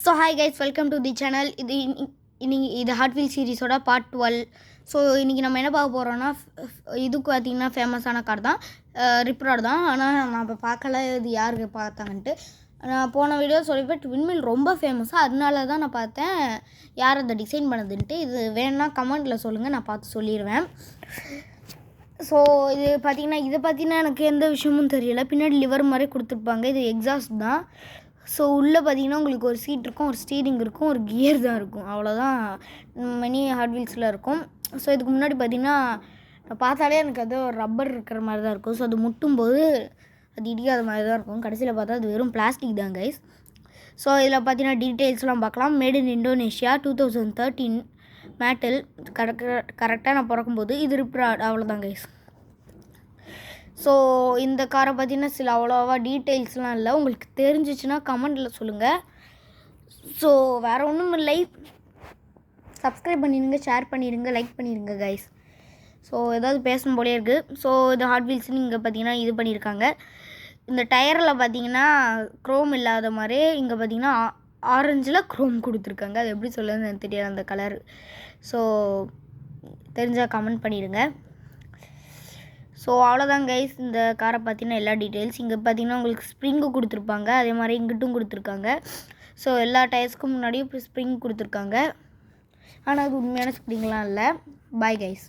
So hi guys, welcome to the channel. இது hot wheel சீரிஸோட part 12. So இன்றைக்கி நம்ம என்ன பார்க்க போகிறோன்னா இதுக்கு பார்த்திங்கன்னா ஃபேமஸான கார் தான், ரிப்ராட் தான். ஆனால் நான் இப்போ பார்க்கல இது யாருக்கு பார்த்தாங்கன்ட்டு. நான் போன வீடியோ சொல்லிப்பேன் ட்வின்மில் ரொம்ப ஃபேமஸாக, அதனால தான் நான் பார்த்தேன் யார் அதை டிசைன் பண்ணதுன்ட்டு. இது வேணுன்னா கமெண்ட்டில் சொல்லுங்கள், நான் பார்த்து சொல்லிடுவேன். ஸோ இது பார்த்திங்கன்னா இதை பற்றினா எனக்கு எந்த விஷயமும் தெரியலை. பின்னாடி லிவர் மாதிரி கொடுத்துருப்பாங்க, இது எக்ஸாஸ்ட் தான். ஸோ உள்ளே பார்த்தீங்கன்னா உங்களுக்கு ஒரு சீட் இருக்கும், ஒரு ஸ்டீரிங் இருக்கும், ஒரு கியர் தான் இருக்கும், அவ்வளோதான் மினி ஹாட் வீல்ஸில் இருக்கும். ஸோ இதுக்கு முன்னாடி பார்த்திங்கன்னா நான் பார்த்தாலே எனக்கு அது ஒரு ரப்பர் இருக்கிற மாதிரி தான் இருக்கும். ஸோ அது முட்டும்போது அது இடிக்காத மாதிரி தான் இருக்கும். கடைசியில் பார்த்தா அது வெறும் பிளாஸ்டிக் தான் கைஸ். ஸோ இதில் பார்த்தீங்கன்னா டீட்டெயில்ஸ்லாம் பார்க்கலாம். Made in Indonesia 2013 Mattel. கரெக்டாக நான் பிறக்கும்போது இது ரிப்ராட், அவ்வளோதான் கைஸ். ஸோ இந்த காரை பற்றின சில அவ்வளோவா டீட்டெயில்ஸ்லாம் இல்லை, உங்களுக்கு தெரிஞ்சிச்சுன்னா கமெண்டில் சொல்லுங்கள். ஸோ வேறு ஒன்றும் இல்லை, சப்ஸ்கிரைப் பண்ணிடுங்க, ஷேர் பண்ணிடுங்க, லைக் பண்ணிடுங்க கைஸ். ஸோ ஏதாவது பேசணும் போலே இருக்குது. ஸோ இது ஹாட் வீல்ஸ்னு இங்கே பார்த்தீங்கன்னா இது பண்ணியிருக்காங்க. இந்த டயரில் பார்த்தீங்கன்னா க்ரோம் இல்லாத மாதிரி இங்கே பார்த்தீங்கன்னா ஆரஞ்சில் க்ரோம் கொடுத்துருக்காங்க. அது எப்படி சொல்லுன்னு எனக்கு தெரியாது அந்த கலர். ஸோ தெரிஞ்சால் கமெண்ட் பண்ணிடுங்க. ஸோ அவ்வளோதான் கைஸ், இந்த காரை பார்த்தீங்கன்னா எல்லா டீட்டெயில்ஸ். இங்கே பார்த்தீங்கன்னா உங்களுக்கு ஸ்ப்ரிங்கு கொடுத்துருப்பாங்க, அதே மாதிரி இங்கிட்டும் கொடுத்துருக்காங்க. ஸோ எல்லா டயர்ஸ்க்கும் முன்னாடியும் இப்போ ஸ்ப்ரிங் கொடுத்துருக்காங்க, ஆனால் அது உண்மையான ஸ்ப்ரிங்லாம் இல்லை. Bye guys.